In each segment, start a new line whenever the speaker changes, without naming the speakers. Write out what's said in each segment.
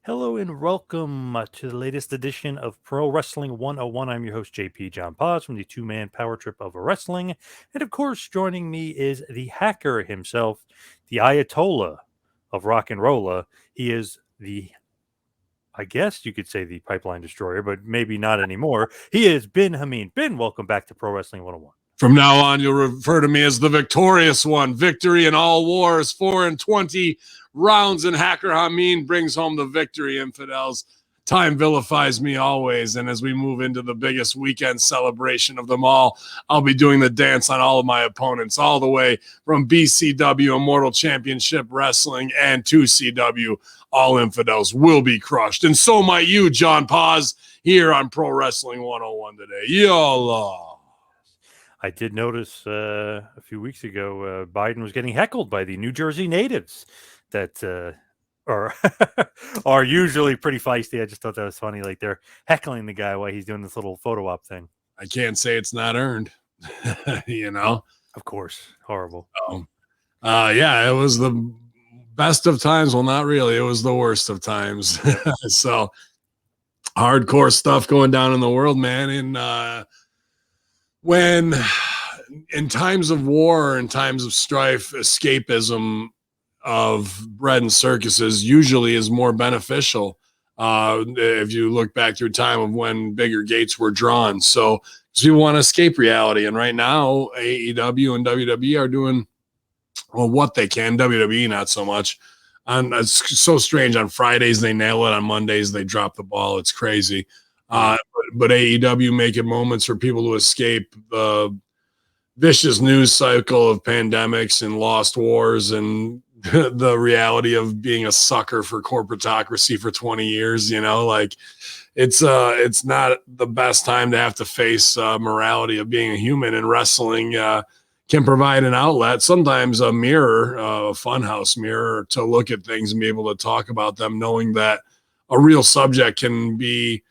Hello and welcome to the latest edition of Pro Wrestling 101. I'm your host, JP John Poz from the two-man power trip of wrestling. And of course, joining me is the hacker himself, the Ayatollah of rock and rolla. He is I guess you could say the pipeline destroyer, but maybe not anymore. He is Ben Hamin. Ben, welcome back to Pro Wrestling 101.
From now on, you'll refer to me as the victorious one. Victory in all wars, 4-20 rounds, and Hacker Hamin brings home the victory, infidels. Time vilifies me always, and as we move into the biggest weekend celebration of them all, I'll be doing the dance on all of my opponents, all the way from BCW Immortal Championship Wrestling and 2CW. All infidels will be crushed, and so might you, John Poz, here on Pro Wrestling 101 today. YOLO!
I did notice a few weeks ago Biden was getting heckled by the New Jersey natives that are usually pretty feisty. I just thought that was funny. Like they're heckling the guy while he's doing this little photo op thing.
I can't say it's not earned, you know?
Of course. Horrible.
Yeah, it was the best of times. Well, not really. It was the worst of times. So hardcore stuff going down in the world, man. And when in times of war and times of strife, escapism of bread and circuses usually is more beneficial. If you look back through time of when bigger gates were drawn. So you want to escape reality. And right now, AEW and WWE are doing what they can. WWE, not so much. And it's so strange. On Fridays, they nail it. On Mondays, they drop the ball. It's crazy. But AEW making moments for people to escape the vicious news cycle of pandemics and lost wars and the reality of being a sucker for corporatocracy for 20 years, like it's not the best time to have to face morality of being a human, and wrestling can provide an outlet, sometimes a mirror, a funhouse mirror to look at things and be able to talk about them, knowing that a real subject can be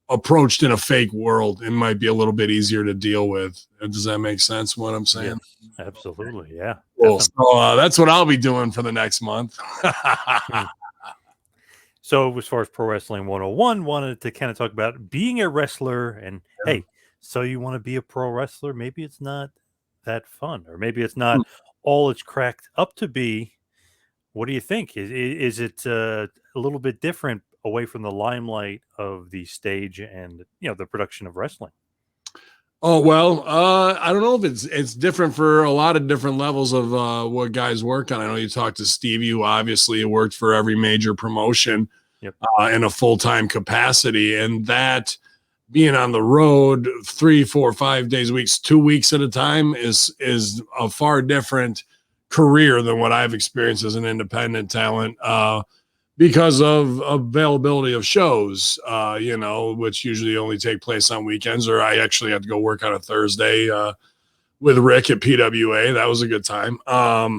approached in a fake world and might be a little bit easier to deal with. Does that make sense what I'm saying?
Yeah, absolutely. Yeah.
Cool. So that's what I'll be doing for the next month.
So as far as Pro Wrestling 101, wanted to kind of talk about being a wrestler and hey, so you want to be a pro wrestler? Maybe it's not that fun, or maybe it's not all it's cracked up to be. What do you think? Is it a little bit different away from the limelight of the stage and the production of wrestling?
Oh, well, I don't know if it's different for a lot of different levels of what guys work on. I know you talked to Stevie, who obviously worked for every major promotion in a full-time capacity, and that being on the road 3, 4, 5 days a week, 2 weeks at a time is a far different career than what I've experienced as an independent talent. Because of availability of shows, which usually only take place on weekends, or I actually had to go work on a Thursday with Rick at PWA. That was a good time. But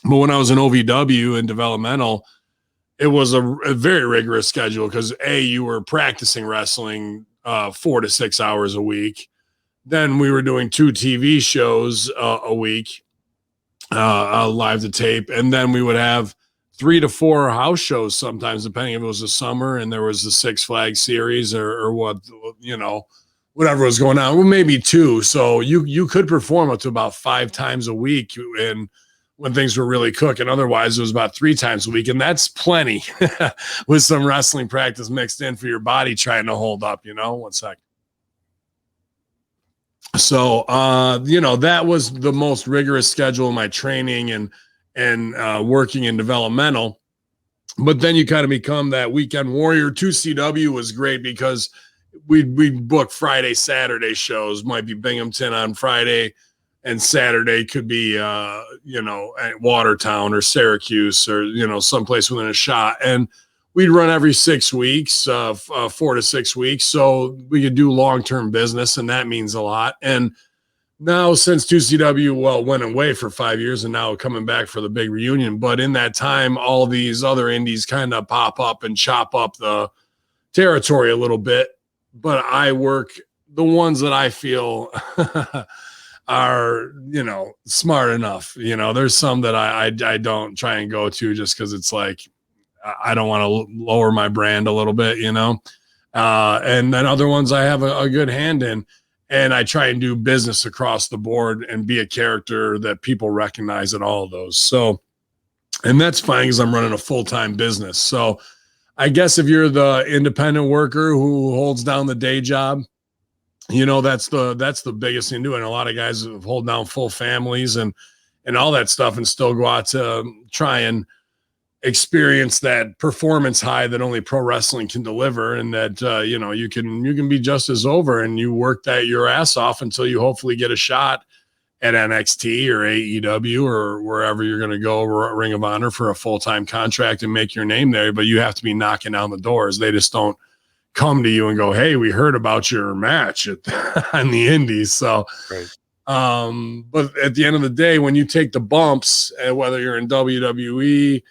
when I was in OVW and developmental, it was a very rigorous schedule because you were practicing wrestling 4 to 6 hours a week. Then we were doing 2 TV shows a week, live to tape. And then we would have 3 to 4 house shows sometimes, depending if it was the summer and there was the Six Flags series or what, whatever was going on. Well, maybe 2. So you could perform up to about 5 times a week and when things were really cooking. Otherwise, it was about 3 times a week. And that's plenty with some wrestling practice mixed in for your body trying to hold up, 1 sec. So, that was the most rigorous schedule of my training and working in developmental. But then you kind of become that weekend warrior. 2CW was great because we'd book Friday, Saturday shows. Might be Binghamton on Friday, and Saturday could be, at Watertown or Syracuse or, someplace within a shot. And we'd run every 6 weeks, 4 to 6 weeks. So we could do long-term business, and that means a lot. And now, since 2CW, went away for 5 years and now coming back for the big reunion. But in that time, all these other indies kind of pop up and chop up the territory a little bit. But I work the ones that I feel are, smart enough. There's some that I don't try and go to just because it's like, I don't want to lower my brand a little bit, you know. And then other ones I have a good hand in, and I try and do business across the board and be a character that people recognize at all of those. So, and that's fine because I'm running a full-time business. So I guess if you're the independent worker who holds down the day job, you know, that's the biggest thing to do. And a lot of guys hold down full families and all that stuff and still go out to try and experience that performance high that only pro wrestling can deliver. And that, you know, you can be just as over, and you work that your ass off until you hopefully get a shot at NXT or AEW or wherever you're going to go, Ring of Honor, for a full-time contract and make your name there. But you have to be knocking down the doors. They just don't come to you and go, hey, we heard about your match on the Indies. So,
right.
But at the end of the day, when you take the bumps, whether you're in WWE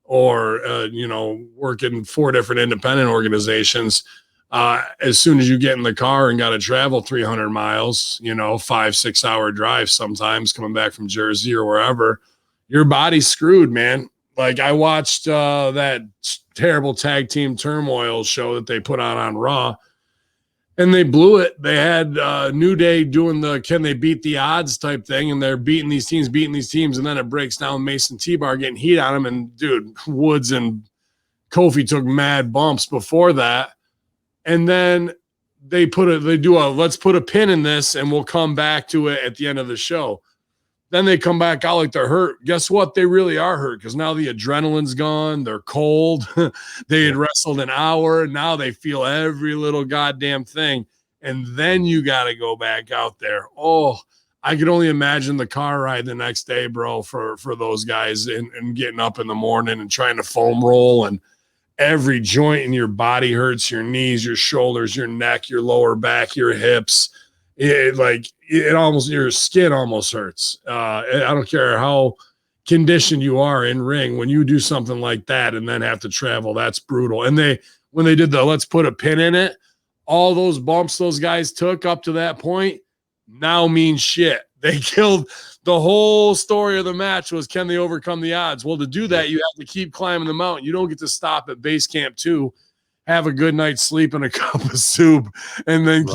or, you know, working 4 different independent organizations, as soon as you get in the car and got to travel 300 miles, you know, 5-6 hour drive, sometimes coming back from Jersey or wherever, your body's screwed, man. Like I watched that terrible tag team turmoil show that they put on Raw, and they blew it. They had New Day doing the can they beat the odds type thing, and they're beating these teams, and then it breaks down Mason T-Bar getting heat on him, and dude, Woods and Kofi took mad bumps before that. And then they do a let's put a pin in this and we'll come back to it at the end of the show. Then they come back out like they're hurt. Guess what? They really are hurt because now the adrenaline's gone. They're cold. They had wrestled an hour. Now they feel every little goddamn thing. And then you got to go back out there. Oh, I could only imagine the car ride the next day, bro, for those guys and getting up in the morning and trying to foam roll, and every joint in your body hurts, your knees, your shoulders, your neck, your lower back, your hips. Your skin almost hurts. I don't care how conditioned you are in ring. When you do something like that and then have to travel, that's brutal. And when they did the let's put a pin in it, all those bumps those guys took up to that point now mean shit. They killed the whole story of the match was, can they overcome the odds? Well, to do that, you have to keep climbing the mountain. You don't get to stop at base camp 2, have a good night's sleep and a cup of soup, and then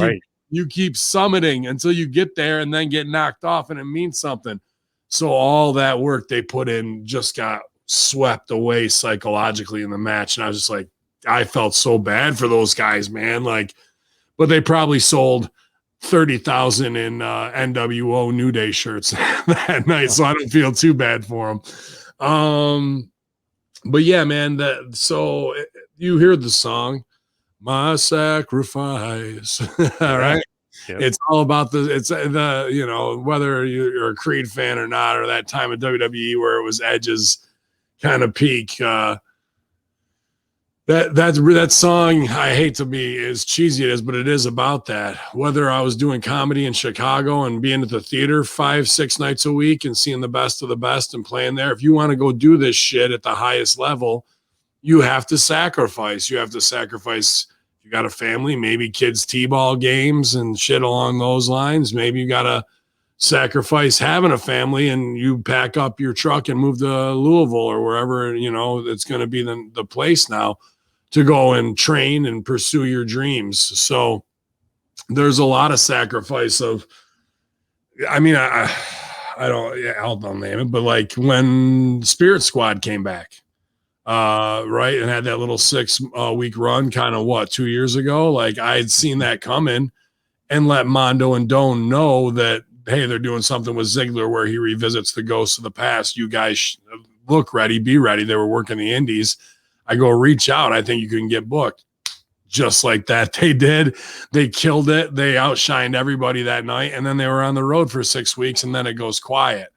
keep summiting until you get there and then get knocked off, and it means something. So all that work they put in just got swept away psychologically in the match. And I was just like, I felt so bad for those guys, man. Like, but they probably sold 30,000 in NWO New Day shirts that night, so I don't feel too bad for them. But yeah, man, so you hear the song, My Sacrifice, all right? Yep. It's all about you know, whether you're a Creed fan or not, or that time of WWE where it was Edge's kind of peak, that song, I hate to be as cheesy it is, but it is about that. Whether I was doing comedy in Chicago and being at the theater 5-6 nights a week and seeing the best of the best and playing there, if you want to go do this shit at the highest level, you have to sacrifice. You have to sacrifice. You got a family, maybe kids' t-ball games and shit along those lines. Maybe you got to sacrifice having a family and you pack up your truck and move to Louisville or wherever, you know, it's going to be the place now to go and train and pursue your dreams. So there's a lot of sacrifice of, I mean, I don't name it, but like when Spirit Squad came back, right, and had that little 6-week run kind of 2 years ago, like I had seen that coming and let Mondo and Doan know that, hey, they're doing something with Ziggler where he revisits the ghosts of the past. You guys look ready, be ready. They were working the indies. I go, reach out. I think you can get booked. Just like that. They did. They killed it. They outshined everybody that night. And then they were on the road for 6 weeks, and then it goes quiet.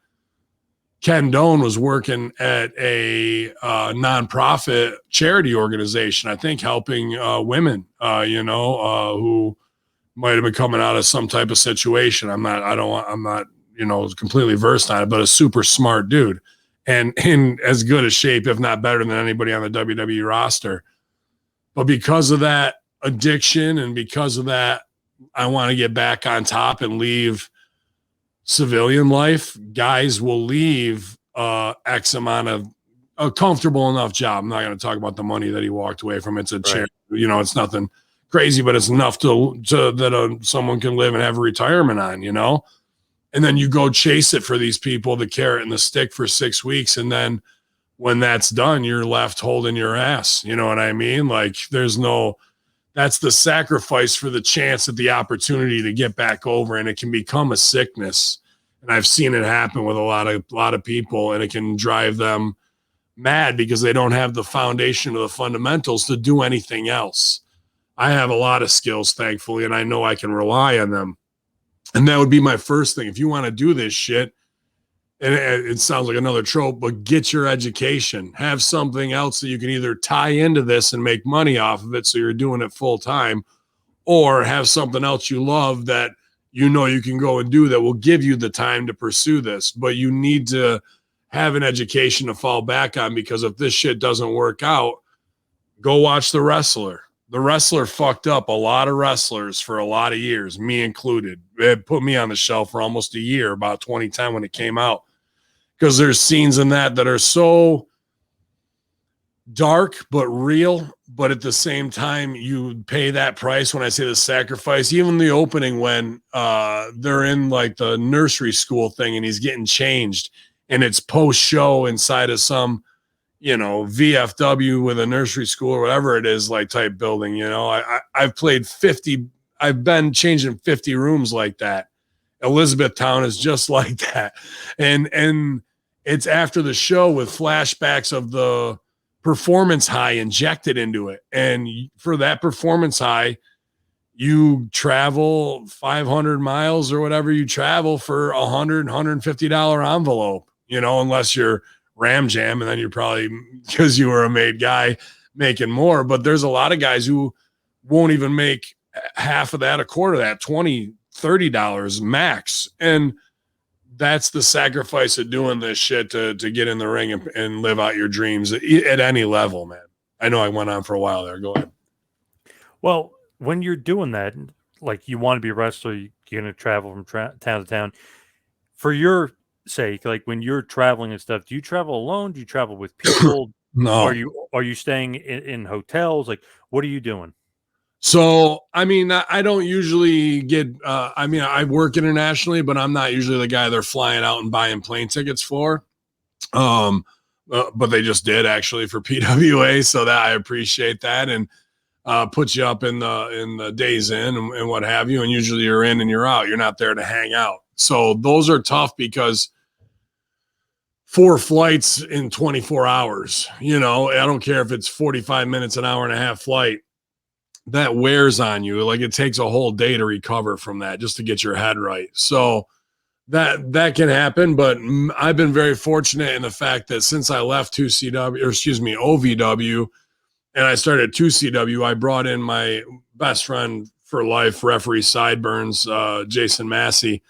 Ken Doan was working at a nonprofit charity organization, I think helping women, who might have been coming out of some type of situation. I'm not, completely versed on it, but a super smart dude and in as good a shape, if not better than anybody on the WWE roster. But because of that addiction and because of that, I want to get back on top and leave civilian life. Guys will leave X amount of a comfortable enough job. I'm not going to talk about the money that he walked away from. It's a chair, it's nothing crazy, but it's enough to that someone can live and have a retirement on, and then you go chase it for these people, the carrot and the stick for 6 weeks. And then when that's done, you're left holding your ass. You know what I mean? Like that's the sacrifice for the chance at the opportunity to get back over. And it can become a sickness. And I've seen it happen with a lot of people, and it can drive them mad because they don't have the foundation or the fundamentals to do anything else. I have a lot of skills, thankfully, and I know I can rely on them. And that would be my first thing. If you want to do this shit, and it sounds like another trope, but get your education. Have something else that you can either tie into this and make money off of it so you're doing it full time, or have something else you love that you can go and do that will give you the time to pursue this. But you need to have an education to fall back on, because if this shit doesn't work out, go watch The Wrestler. The Wrestler fucked up a lot of wrestlers for a lot of years, me included. It put me on the shelf for almost a year, about 2010 when it came out, because there's scenes in that are so dark but real, but at the same time you pay that price. When I say the sacrifice, even the opening when they're in like the nursery school thing and he's getting changed, and it's post-show inside of some VFW with a nursery school or whatever it is, like type building. I've played 50, I've been changing 50 rooms like that. Elizabethtown is just like that. And it's after the show with flashbacks of the performance high injected into it. And for that performance high, you travel 500 miles or whatever you travel for $150 envelope, unless you're Ram Jam, and then you're probably, because you were a made guy, making more. But there's a lot of guys who won't even make half of that, a quarter of that, $20-$30 max. And that's the sacrifice of doing this shit to get in the ring and live out your dreams at any level, man. I know I went on for a while there. Go ahead.
Well, when you're doing that, like you want to be a wrestler, you're going to travel from town to town. For your sake, like when you're traveling and stuff, do you travel alone? Do you travel with people?
No.
Are you staying in hotels? Like, what are you doing?
So, I mean, I don't usually get, I work internationally, but I'm not usually the guy they're flying out and buying plane tickets for. But they just did actually for PWA. So that I appreciate that. And put you up in the Days Inn and what have you. And usually you're in and you're out. You're not there to hang out. So those are tough because 4 flights in 24 hours, I don't care if it's 45 minutes, an hour and a half flight, that wears on you. Like it takes a whole day to recover from that just to get your head right. So that can happen. But I've been very fortunate in the fact that since I left OVW, and I started 2CW, I brought in my best friend for life, referee Sideburns, Jason Massey,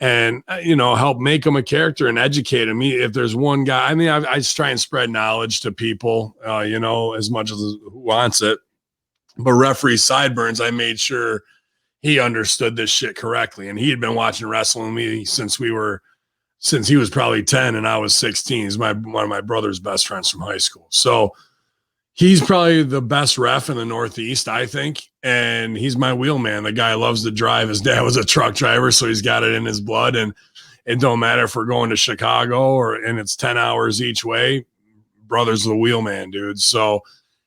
and, help make him a character and educate him. If there's one guy, I just try and spread knowledge to people, as much as who wants it. But referee Sideburns, I made sure he understood this shit correctly. And he had been watching wrestling with me since he was probably 10 and I was 16. He's one of my brother's best friends from high school. So he's probably the best ref in the Northeast, I think. And he's my wheelman. The guy loves to drive. His dad was a truck driver, so he's got it in his blood. And it don't matter if we're going to Chicago and it's 10 hours each way. Brother's the wheelman, dude. So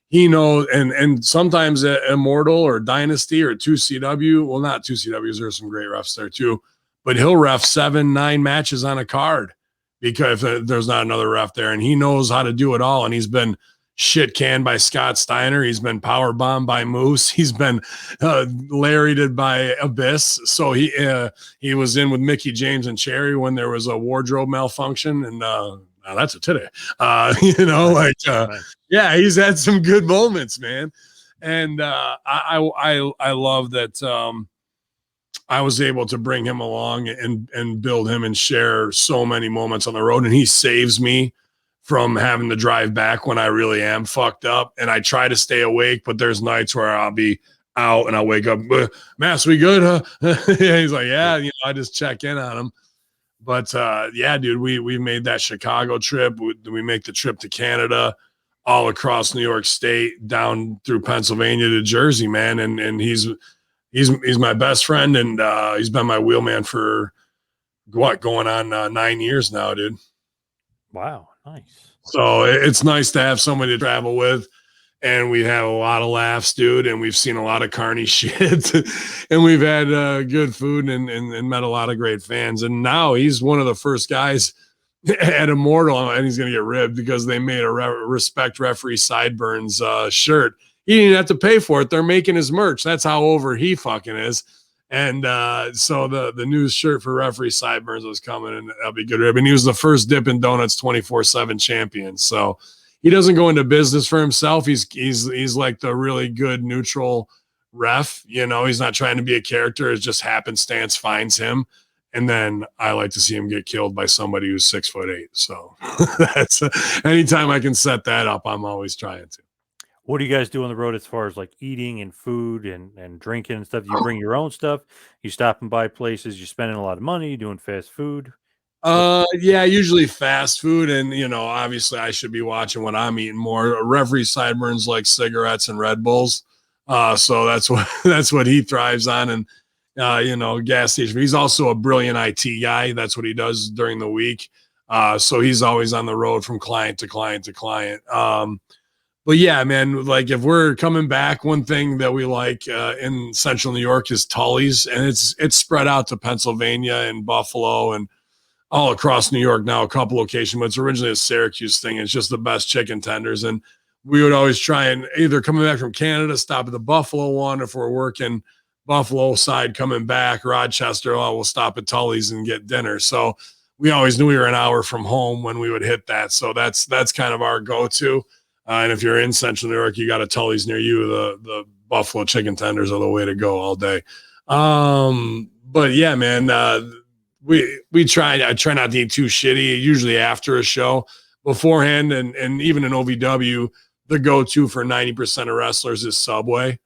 he knows. And sometimes at Immortal or Dynasty or 2CW, well, not 2CWs, there's some great refs there too, but he'll ref 7-9 matches on a card because if there's not another ref there, and he knows how to do it all. And he's been shit canned by Scott Steiner. He's been power bombed by Moose. He's been lariated by Abyss. So he was in with Mickey James and Cherry when there was a wardrobe malfunction, and that's a today. Yeah, he's had some good moments, man. And I love that I was able to bring him along and build him and share so many moments on the road, and he saves me from having to drive back when I really am fucked up. And I try to stay awake, but there's nights where I'll be out and I'll wake up, Mass, we good, huh? He's like, yeah, I just check in on him. But yeah, dude, we made that Chicago trip. We make the trip to Canada, all across New York State, down through Pennsylvania to Jersey, man. And he's my best friend, and he's been my wheelman for going on 9 years now, dude.
Wow, nice.
So it's nice to have somebody to travel with. And we have a lot of laughs, dude. And we've seen a lot of carny shit. And we've had good food and met a lot of great fans. And now he's one of the first guys at Immortal, and he's going to get ribbed because they made a Respect Referee Sideburns shirt. He didn't have to pay for it. They're making his merch. That's how over he fucking is. And so the new shirt for Referee Sideburns was coming, and that'll be good rib. And he was the first Dippin' Donuts 24/7 champion. So he doesn't go into business for himself. He's like the really good neutral ref. You know, he's not trying to be a character. It's just happenstance finds him. And then I like to see him get killed by somebody who's 6'8". So that's anytime I can set that up, I'm always trying to.
What do you guys do on the road as far as like eating and food and drinking and stuff? Do you bring your own stuff? You stopping by places? You spending a lot of money? You doing fast food?
Yeah, usually fast food, and obviously I should be watching what I'm eating more. Referee Sideburns like cigarettes and Red Bulls, so that's what he thrives on, and gas station. He's also a brilliant IT guy. That's what he does during the week. So he's always on the road from client to client to client. But yeah, man, like if we're coming back, one thing that we like in Central New York is Tully's, and it's spread out to Pennsylvania and Buffalo and all across New York now, a couple locations, but it's originally a Syracuse thing. It's just the best chicken tenders. And we would always try and either coming back from Canada, stop at the Buffalo one. If we're working Buffalo side coming back, Rochester, we'll stop at Tully's and get dinner. So we always knew we were an hour from home when we would hit that. So that's kind of our go-to. And if you're in Central New York, you got a Tully's near you. The Buffalo chicken tenders are the way to go all day. But yeah, man, I try not to eat too shitty, usually after a show. Beforehand, and even in OVW, the go-to for 90% of wrestlers is Subway.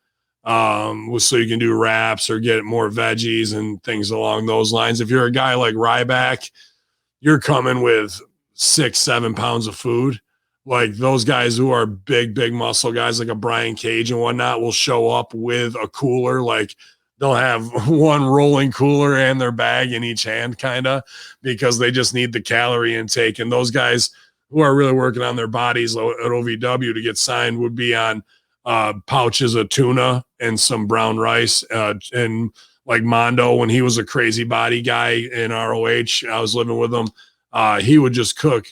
So you can do wraps or get more veggies and things along those lines. If you're a guy like Ryback, you're coming with 6-7 pounds of food. Like those guys who are big muscle guys like a Brian Cage and whatnot will show up with a cooler. Like they'll have one rolling cooler and their bag in each hand, kind of, because they just need the calorie intake. And those guys who are really working on their bodies at OVW to get signed would be on pouches of tuna and some brown rice. And like Mondo, when he was a crazy body guy in ROH, I was living with him. He would just cook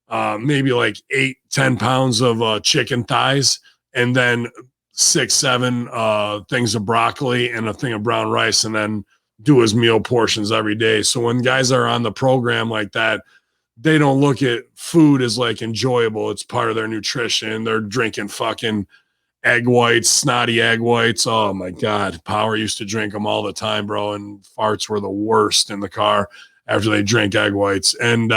maybe like 8-10 pounds of chicken thighs, and then 6-7 things of broccoli and a thing of brown rice, and then do his meal portions every day. So when guys are on the program like that, they don't look at food as like enjoyable. It's part of their nutrition. They're drinking fucking egg whites, snotty egg whites. Oh my God. Power used to drink them all the time, bro. And farts were the worst in the car after they drink egg whites. And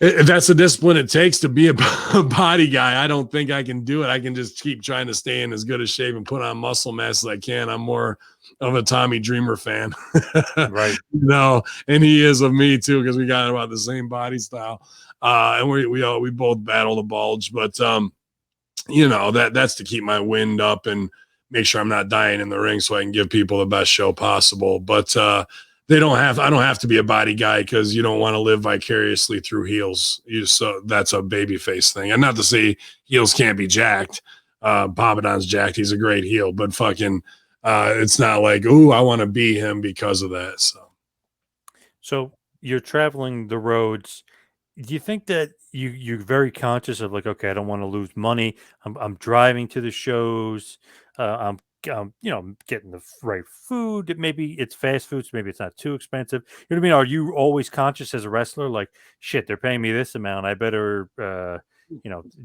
that's the discipline it takes to be a body guy. I don't think I can do it. I can just keep trying to stay in as good a shape and put on muscle mass as I can. I'm more of a Tommy Dreamer fan.
Right.
No, and he is of me too, because we got about the same body style. And we both battle the bulge, but that's to keep my wind up and make sure I'm not dying in the ring so I can give people the best show possible. But I don't have to be a body guy, because you don't want to live vicariously through heels. So that's a babyface thing. And not to say heels can't be jacked. Papadon's jacked. He's a great heel, but fucking it's not like, ooh, I want to be him because of that.
So you're traveling the roads. Do you think that you're very conscious of like, okay, I don't want to lose money. I'm driving to the shows. I'm getting the right food. Maybe it's fast food, so maybe it's not too expensive. You know what I mean? Are you always conscious as a wrestler, like, shit, they're paying me this amount, I better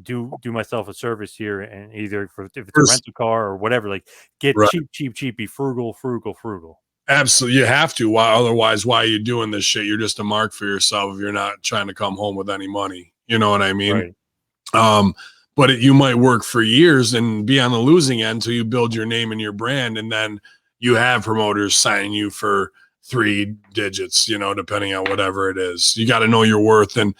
do myself a service here, and either if it's a rental car or whatever, like get
right.
cheap, be frugal.
Absolutely, you have to. Why? Otherwise, why are you doing this shit? You're just a mark for yourself if you're not trying to come home with any money. You know what I mean? Right. But you might work for years and be on the losing end until you build your name and your brand, and then you have promoters signing you for 3 digits, depending on whatever it is. You got to know your worth. And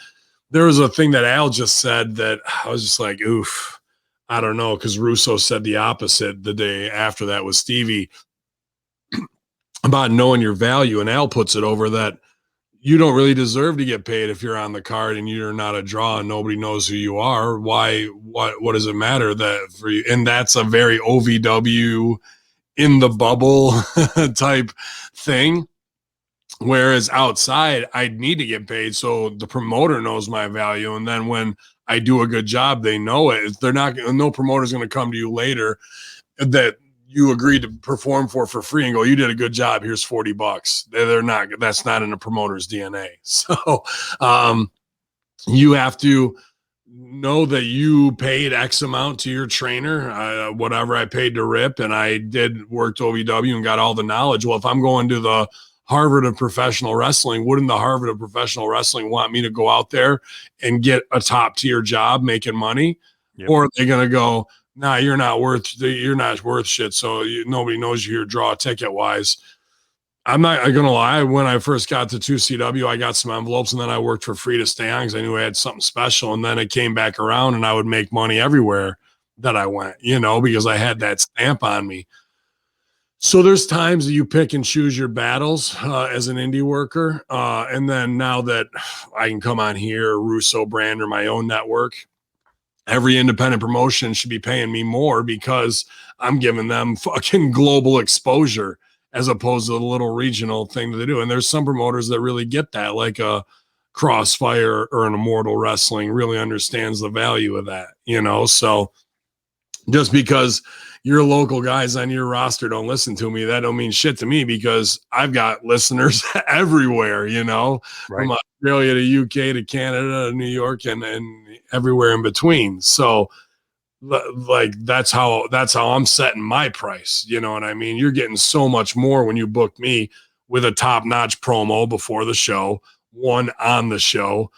there was a thing that Al just said that I was just like, oof, I don't know, because Russo said the opposite the day after that with Stevie about knowing your value. And Al puts it over that you don't really deserve to get paid if you're on the card and you're not a draw and nobody knows who you are. Why? What does it matter that for you? And that's a very OVW in the bubble type thing. Whereas outside, I'd need to get paid so the promoter knows my value. And then when I do a good job, they know it. They're not. No promoter's going to come to you later that you agreed to perform for free and go, you did a good job. Here's $40. They're not. That's not in a promoter's DNA. So you have to know that you paid X amount to your trainer, whatever I paid to Rip, and I did work to OVW and got all the knowledge. Well, if I'm going to the Harvard of professional wrestling, wouldn't the Harvard of professional wrestling want me to go out there and get a top tier job making money? Yep. Or are they going to go, nah, you're not worth shit. So nobody knows you here, draw ticket wise. I'm not going to lie. When I first got to 2CW, I got some envelopes and then I worked for free to stay on because I knew I had something special. And then it came back around and I would make money everywhere that I went, because I had that stamp on me. So there's times that you pick and choose your battles as an indie worker. And then now that I can come on here, Russo brand or my own network, every independent promotion should be paying me more because I'm giving them fucking global exposure as opposed to the little regional thing that they do. And there's some promoters that really get that, like a Crossfire or an Immortal Wrestling really understands the value of that, So just because your local guys on your roster don't listen to me, that don't mean shit to me because I've got listeners everywhere, right. From Australia to UK to Canada to New York and everywhere in between. So like that's how I'm setting my price. You know what I mean? You're getting so much more when you book me with a top-notch promo before the show, one on the show,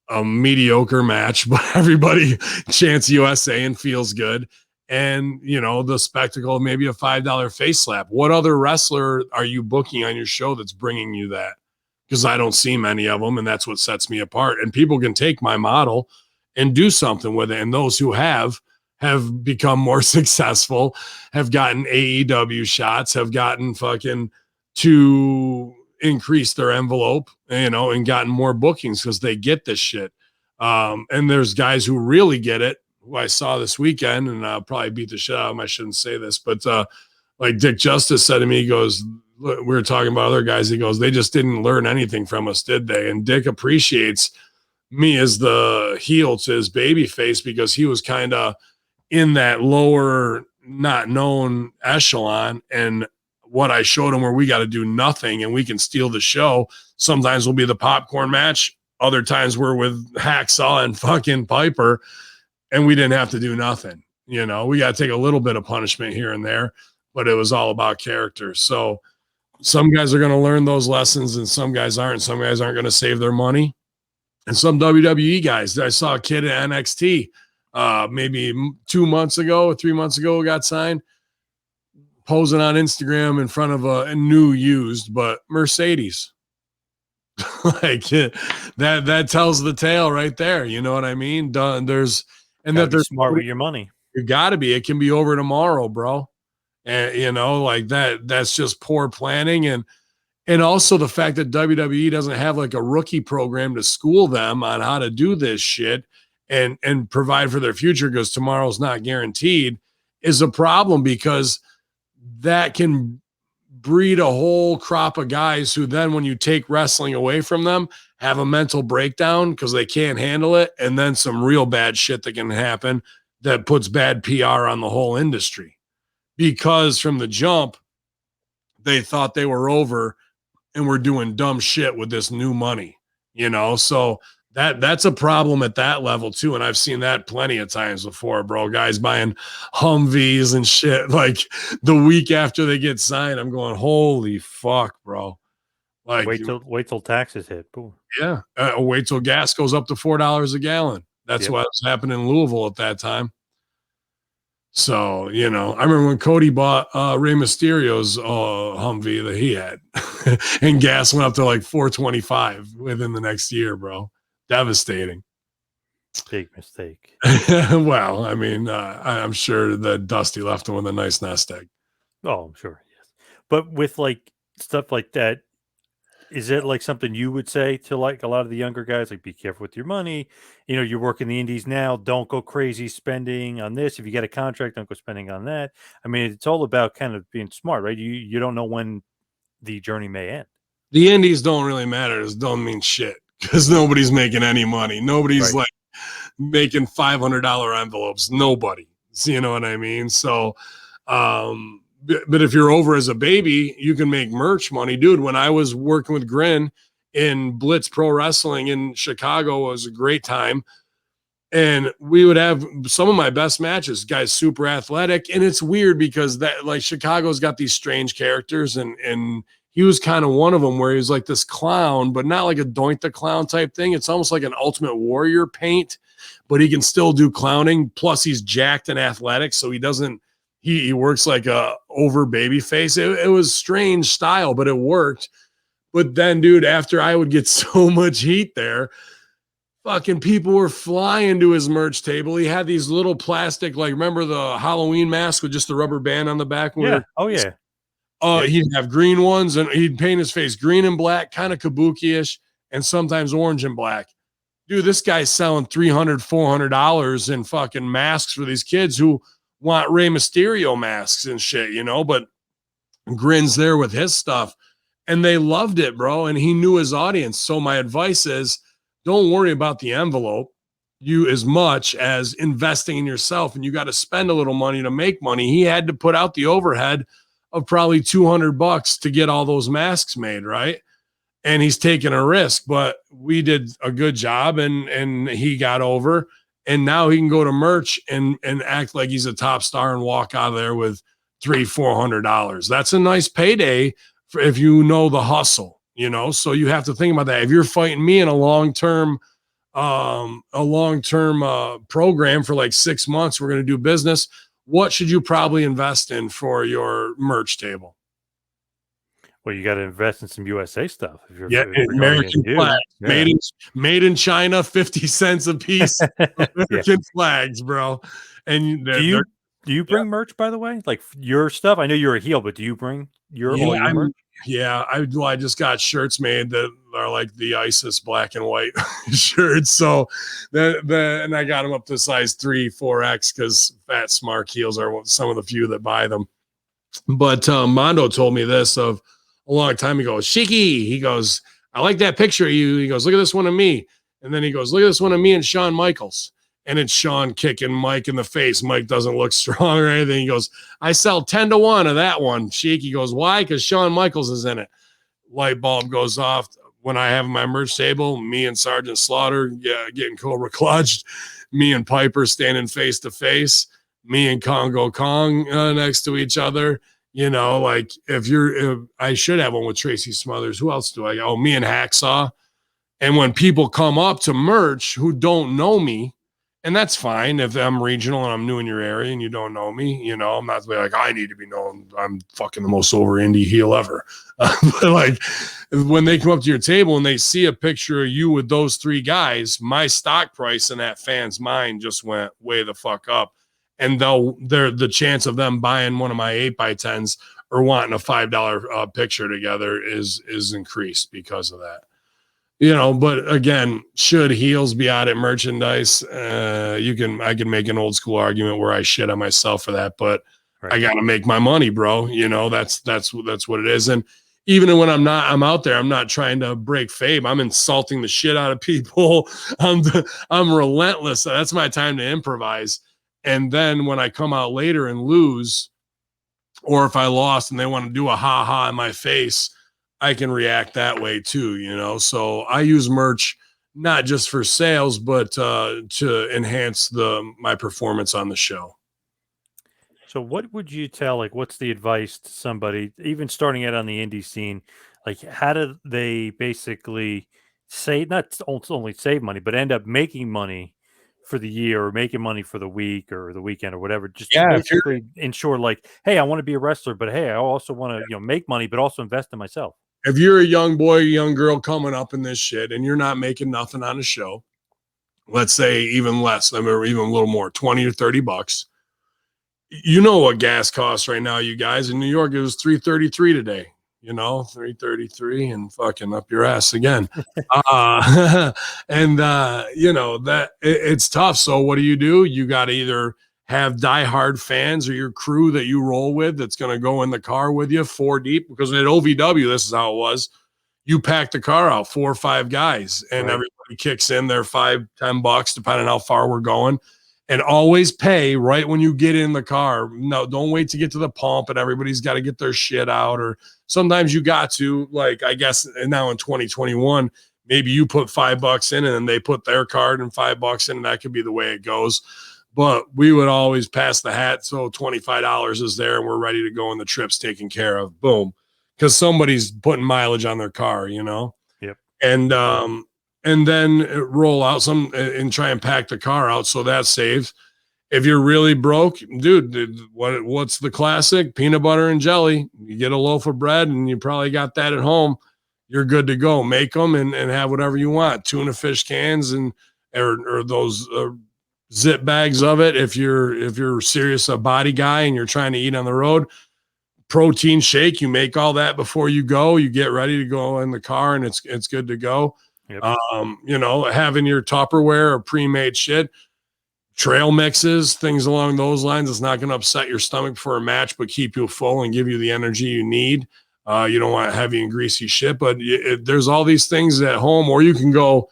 a mediocre match, but everybody chants USA and feels good. And, the spectacle of maybe a $5 face slap. What other wrestler are you booking on your show that's bringing you that? Because I don't see many of them, and that's what sets me apart. And people can take my model and do something with it. And those who have become more successful, have gotten AEW shots, have gotten fucking to increase their envelope, and gotten more bookings because they get this shit. And there's guys who really get it, who I saw this weekend, and I'll probably beat the shit out of him. I shouldn't say this, but like Dick Justice said to me, he goes, we were talking about other guys. He goes, they just didn't learn anything from us, did they? And Dick appreciates me as the heel to his baby face because he was kind of in that lower, not known echelon. And what I showed him where we got to do nothing and we can steal the show. Sometimes we'll be the popcorn match. Other times we're with Hacksaw and fucking Piper. And we didn't have to do nothing. We got to take a little bit of punishment here and there, but it was all about character. So some guys are going to learn those lessons and some guys aren't. Some guys aren't going to save their money. And some WWE guys, I saw a kid at NXT maybe 2 months ago, 3 months ago, got signed, posing on Instagram in front of a new used, but Mercedes. Like that tells the tale right there. You know what I mean? There's
smart with your money.
You got to be. It can be over tomorrow, bro. And like that's just poor planning and also the fact that WWE doesn't have like a rookie program to school them on how to do this shit and provide for their future because tomorrow's not guaranteed is a problem because that can breed a whole crop of guys who then when you take wrestling away from them have a mental breakdown because they can't handle it and then some real bad shit that can happen that puts bad PR on the whole industry because from the jump they thought they were over and we're doing dumb shit with this new money, so that's a problem at that level too. And I've seen that plenty of times before, bro. Guys buying Humvees and shit. Like the week after they get signed, I'm going, holy fuck, bro. Like
wait till taxes hit. Boom.
Yeah. Wait till gas goes up to $4 a gallon. That's what was happening in Louisville at that time. So, you know, I remember when Cody bought Rey Mysterio's Humvee that he had, and gas went up to like 425 within the next year, bro. Devastating.
Big mistake.
Well, I mean, I'm sure that Dusty left him with a nice nest egg.
Oh, I'm sure. Yes. But with like stuff like that, is it like something you would say to like a lot of the younger guys? Like, be careful with your money. You know, you're working the indies now. Don't go crazy spending on this. If you get a contract, don't go spending on that. I mean, it's all about kind of being smart, right? You don't know when the journey may end.
The indies don't really matter. It don't mean shit because nobody's making any money. Nobody's
Right.
like making $500 envelopes. Nobody. So, you know what I mean? So, but if you're over as a baby, you can make merch money, dude. When I was working with Grin in Blitz Pro Wrestling in Chicago, it was a great time. And we would have some of my best matches, guys super athletic. And it's weird because that like Chicago's got these strange characters, and he was kind of one of them where he was like this clown, but not like a Doink the Clown type thing. It's almost like an Ultimate Warrior paint, but he can still do clowning. Plus, he's jacked and athletic, so he doesn't. He works like a over baby face. It was strange style, but it worked. But then, dude, after I would get so much heat there, fucking people were flying to his merch table. He had these little plastic, like remember the Halloween mask with just the rubber band on the back?
Yeah. Oh yeah. Yep.
He'd have green ones, and he'd paint his face green and black, kind of kabuki-ish, and sometimes orange and black. Dude, this guy's selling $300, $400 in fucking masks for these kids who want Rey Mysterio masks and shit, you know, but Grin's there with his stuff, and they loved it, bro, and he knew his audience. So my advice is don't worry about the envelope you as much as investing in yourself, and you got to spend a little money to make money. He had to put out the overhead of probably $200 to get all those masks made, right? And he's taking a risk, but we did a good job, and he got over, and now he can go to merch and act like he's a top star and walk out of there with $300-400. That's a nice payday for if you know the hustle, you know. So you have to think about that. If you're fighting me in a long-term program for like 6 months, we're going to do business. What should you probably invest in for your merch table?
Well, you got to invest in some USA stuff if you're,
Yeah,
if you're going
American
in
flags,
new.
made in China, 50 cents a piece.
Yeah.
American flags, bro. And
Do you bring merch, by the way? Like your stuff? I know you're a heel, but do you bring all your merch?
I just got shirts made that are like the ISIS black and white shirts. So and I got them up to size 3, 4X because fat smart heels are some of the few that buy them. But Mondo told me this of a long time ago. Shiki, he goes, I like that picture of you. He goes, look at this one of me. And then he goes, look at this one of me and Shawn Michaels. And it's Shawn kicking Mike in the face. Mike doesn't look strong or anything. He goes, I sell 10-1 of that one. Shiki goes, why? Because Shawn Michaels is in it. Light bulb goes off when I have my merch table. Me and Sergeant Slaughter getting Cobra clutched. Me and Piper standing face to face. Me and Congo Kong next to each other. You know, like if I should have one with Tracy Smothers. Who else do I? Oh, me and Hacksaw. And when people come up to merch who don't know me, and that's fine if I'm regional and I'm new in your area and you don't know me, you know, I'm not like, I need to be known. I'm fucking the most over indie heel ever. But like when they come up to your table and they see a picture of you with those 3 guys, my stock price in that fan's mind just went way the fuck up. And the chance of them buying one of my 8x10s or wanting a $5 picture together is increased because of that. You know, but again, should heels be out at merchandise? I can make an old school argument where I shit on myself for that, but right. I got to make my money, bro. You know, that's what it is. And even when I'm out there, I'm not trying to break fame. I'm insulting the shit out of people. I'm relentless. That's my time to improvise. And then when I come out later and lose, or if I lost and they want to do a ha ha in my face, I can react that way too, you know? So I use merch, not just for sales, but to enhance my performance on the show.
So what would you tell, like, what's the advice to somebody, even starting out on the indie scene? Like, how do they basically not only save money, but end up making money for the year or making money for the week or the weekend or whatever, just to
Yeah,
basically ensure like, hey, I want to be a wrestler, but hey, I also want to, make money, but also invest in myself.
if you're a young boy, young girl coming up in this shit and you're not making nothing on a show, let's say even less, or even a little more, 20 or 30 bucks. You know what gas costs right now, you guys. In New York, it was $3.33 today. 3.33 and fucking up your ass again. And that it's tough. So what do? You got to either have diehard fans or your crew that you roll with that's going to go in the car with you 4 deep, because at OVW, this is how it was. You pack the car out, 4 or 5 guys, and everybody kicks in their $5-10, depending on how far we're going. And always pay right when you get in the car. No, don't wait to get to the pump and everybody's got to get their shit out. Or sometimes you got to, like, I guess now in 2021, maybe you put $5 in and then they put their card and $5 in, and that could be the way it goes. But we would always pass the hat. So $25 is there and we're ready to go, and the trip's taken care of. Boom. Because somebody's putting mileage on their car,
Yep.
And then roll out some and try and pack the car out. So that saves. If you're really broke, dude, what's the classic? Peanut butter and jelly. You get a loaf of bread and you probably got that at home. You're good to go. Make them and have whatever you want. Tuna fish cans or those zip bags of it. If you're serious, a body guy and you're trying to eat on the road, protein shake. You make all that before you go. You get ready to go in the car and it's good to go.
Yep.
Having your Tupperware or pre-made shit, trail mixes, things along those lines. It's not going to upset your stomach for a match, but keep you full and give you the energy you need. You don't want heavy and greasy shit, but there's all these things at home, or you can go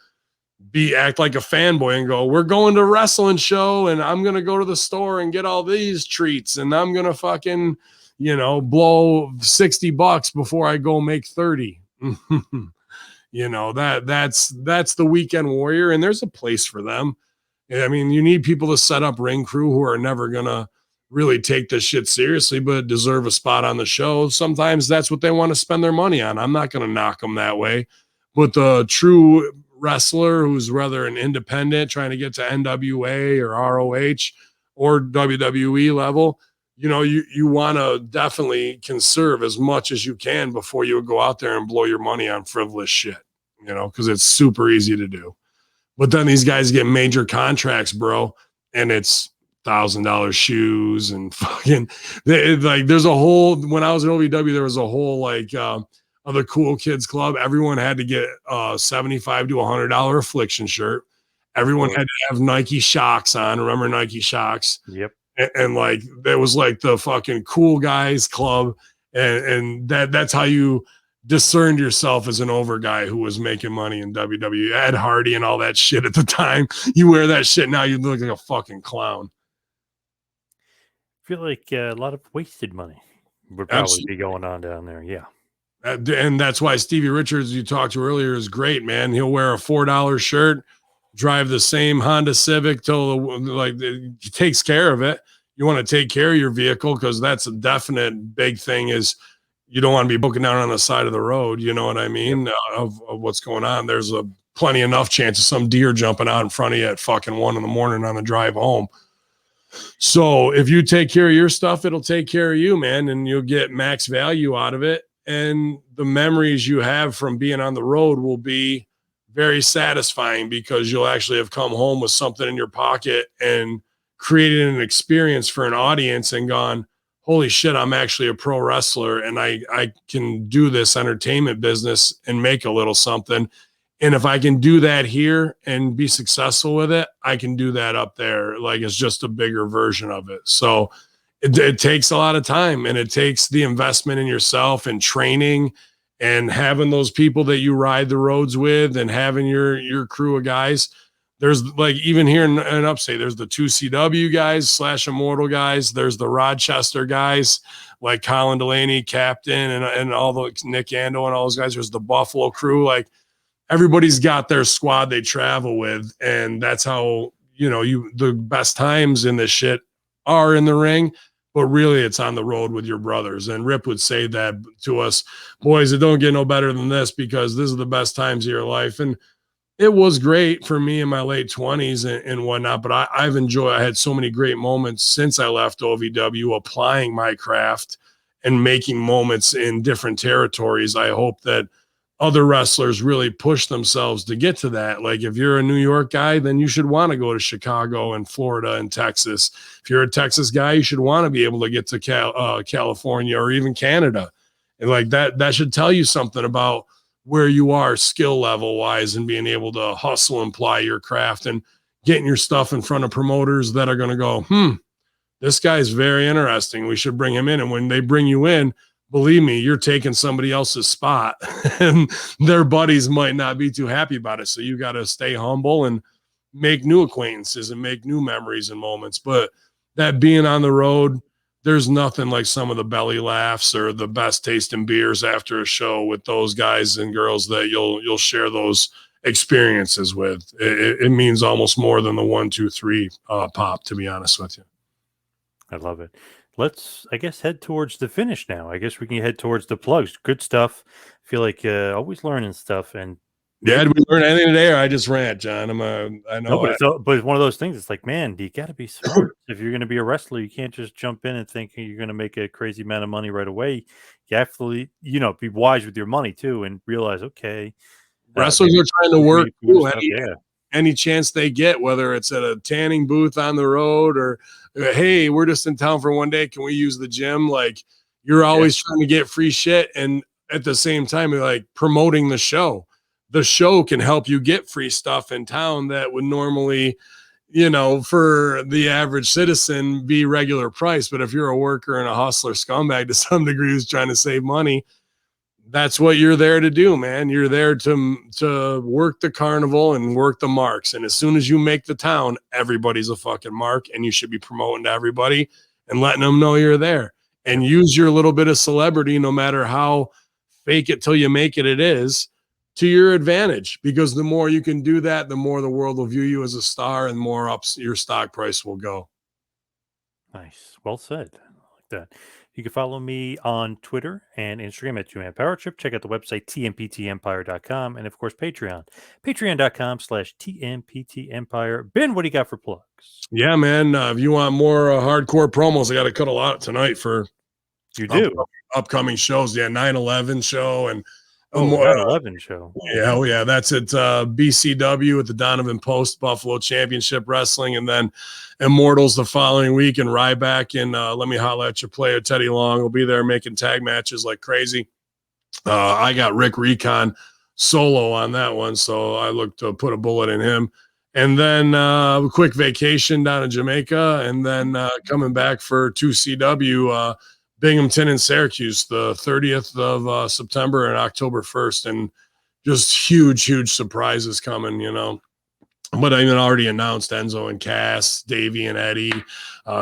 act like a fanboy and go, we're going to a wrestling show and I'm going to go to the store and get all these treats and I'm going to fucking, blow $60 before I go make 30. That's the weekend warrior, and there's a place for them. I mean, you need people to set up ring crew who are never going to really take this shit seriously, but deserve a spot on the show. Sometimes that's what they want to spend their money on. I'm not going to knock them that way. But the true wrestler who's rather an independent trying to get to NWA or ROH or WWE level, you want to definitely conserve as much as you can before you go out there and blow your money on frivolous shit, because it's super easy to do. But then these guys get major contracts, bro, and it's $1,000 shoes and fucking there's a whole, when I was at OVW, there was a whole of the cool kids club. Everyone had to get $75 to $100 Affliction shirt. Everyone had to have Nike Shocks on. Remember Nike Shocks?
Yep.
And that was like the fucking cool guys club. And that's how you discerned yourself as an over guy who was making money in WWE. Ed Hardy and all that shit at the time. You wear that shit now, you look like a fucking clown.
I feel like a lot of wasted money would probably be going on down there. Yeah.
And that's why Stevie Richards, you talked to earlier, is great, man. He'll wear a $4 shirt, drive the same Honda Civic till he takes care of it. You want to take care of your vehicle, because that's a definite big thing, is you don't want to be broken down on the side of the road. You know what I mean? Yep. Of what's going on. There's a plenty enough chance of some deer jumping out in front of you at fucking 1 a.m. on the drive home. So if you take care of your stuff, it'll take care of you, man, and you'll get max value out of it. And the memories you have from being on the road will be very satisfying, because you'll actually have come home with something in your pocket and created an experience for an audience and gone, holy shit, I'm actually a pro wrestler and I can do this entertainment business and make a little something. And if I can do that here and be successful with it, I can do that up there. It's just a bigger version of it. So it takes a lot of time, and it takes the investment in yourself and training and having those people that you ride the roads with and having your crew of guys. There's even here in upstate, there's the 2CW guys / Immortal guys. There's the Rochester guys like Colin Delaney, Captain, and all the Nick Ando and all those guys. There's the Buffalo crew. Everybody's got their squad they travel with. And that's how, the best times in this shit are in the ring, but really it's on the road with your brothers. And Rip would say that to us, boys, it don't get no better than this, because this is the best times of your life. And It was great for me in my late 20s and whatnot, but I've enjoyed, I had so many great moments since I left OVW applying my craft and making moments in different territories. I hope that other wrestlers really push themselves to get to that. Like if you're a New York guy, then you should want to go to Chicago and Florida and Texas. If you're a Texas guy, you should want to be able to get to California or even Canada. And like that should tell you something about where you are skill level wise and being able to hustle and ply your craft and getting your stuff in front of promoters that are going to go, this guy's very interesting. We should bring him in. And when they bring you in, believe me, you're taking somebody else's spot and their buddies might not be too happy about it. So you got to stay humble and make new acquaintances and make new memories and moments. But that being on the road, there's nothing like some of the belly laughs or the best tasting beers after a show with those guys and girls that you'll share those experiences with. It means almost more than the 1, 2, 3 pop, to be honest with you.
I love it. Let's, I guess, head towards the finish now. I guess we can head towards the plugs. Good stuff. I feel like always learning stuff. And
yeah, did we learn anything today, or I just rant, John? I know,
no, but it's one of those things. It's like, man, you got to be smart. If you're going to be a wrestler, you can't just jump in and think you're going to make a crazy amount of money right away. You have to, be wise with your money too, and realize, okay,
wrestlers are trying to work too,
yeah.
Any chance they get, whether it's at a tanning booth on the road or, hey, we're just in town for one day, can we use the gym? Like, you're always trying to get free shit, and at the same time, you're like promoting the show. The show can help you get free stuff in town that would normally, for the average citizen be regular price. But if you're a worker and a hustler scumbag to some degree who's trying to save money, that's what you're there to do, man. You're there to work the carnival and work the marks. And as soon as you make the town, everybody's a fucking mark, and you should be promoting to everybody and letting them know you're there. And use your little bit of celebrity, no matter how fake it till you make it is, to your advantage. Because the more you can do that, the more the world will view you as a star, and more up your stock price will go.
Nice. Well said. I like that. You can follow me on Twitter and Instagram at 2Man Power Trip. Check out the website, tmptempire.com. And of course, Patreon, patreon.com/tmptempire. Ben, what do you got for plugs?
Yeah, man. If you want more hardcore promos, I got to cut a lot tonight for upcoming shows. Yeah, 9/11 show and
9/11 show.
Yeah, that's at BCW at the Donovan Post, Buffalo Championship Wrestling, and then Immortals the following week, and Ryback and Let Me Holla at Your Player Teddy Long will be there making tag matches like crazy. I got Rick Recon solo on that one, so I look to put a bullet in him. And then a quick vacation down in Jamaica, and then coming back for 2CW Binghamton and Syracuse, the 30th of September and October 1st. And just huge surprises coming, But I even already announced Enzo and Cass, Davey and Eddie,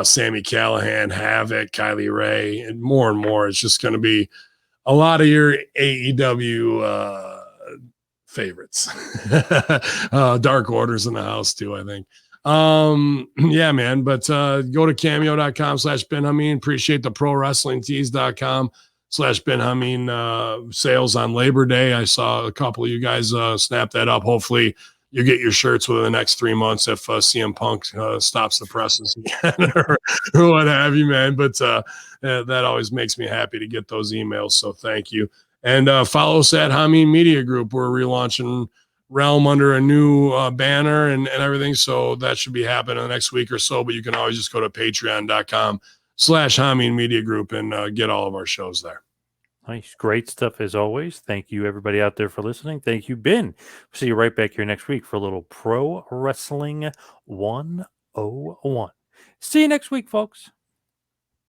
Sammy Callahan, Havoc, Kylie Ray, and more. It's just going to be a lot of your AEW favorites. Dark Order's in the house too, I think. Yeah, man. But go to cameo.com/Ben Hamin. Appreciate the prowrestlingtees.com/Ben Hamin sales on Labor Day. I saw a couple of you guys snap that up. Hopefully you get your shirts within the next 3 months if CM Punk stops the presses again or what have you, man. But that always makes me happy to get those emails. So thank you. And follow us at Hamin Media Group. We're relaunching Relm under a new banner and everything. So that should be happening in the next week or so. But you can always just go to patreon.com/Hamin Media Group and get all of our shows there.
Nice. Great stuff as always. Thank you, everybody out there, for listening. Thank you, Ben. See you right back here next week for a little Pro Wrestling 101. See you next week, folks.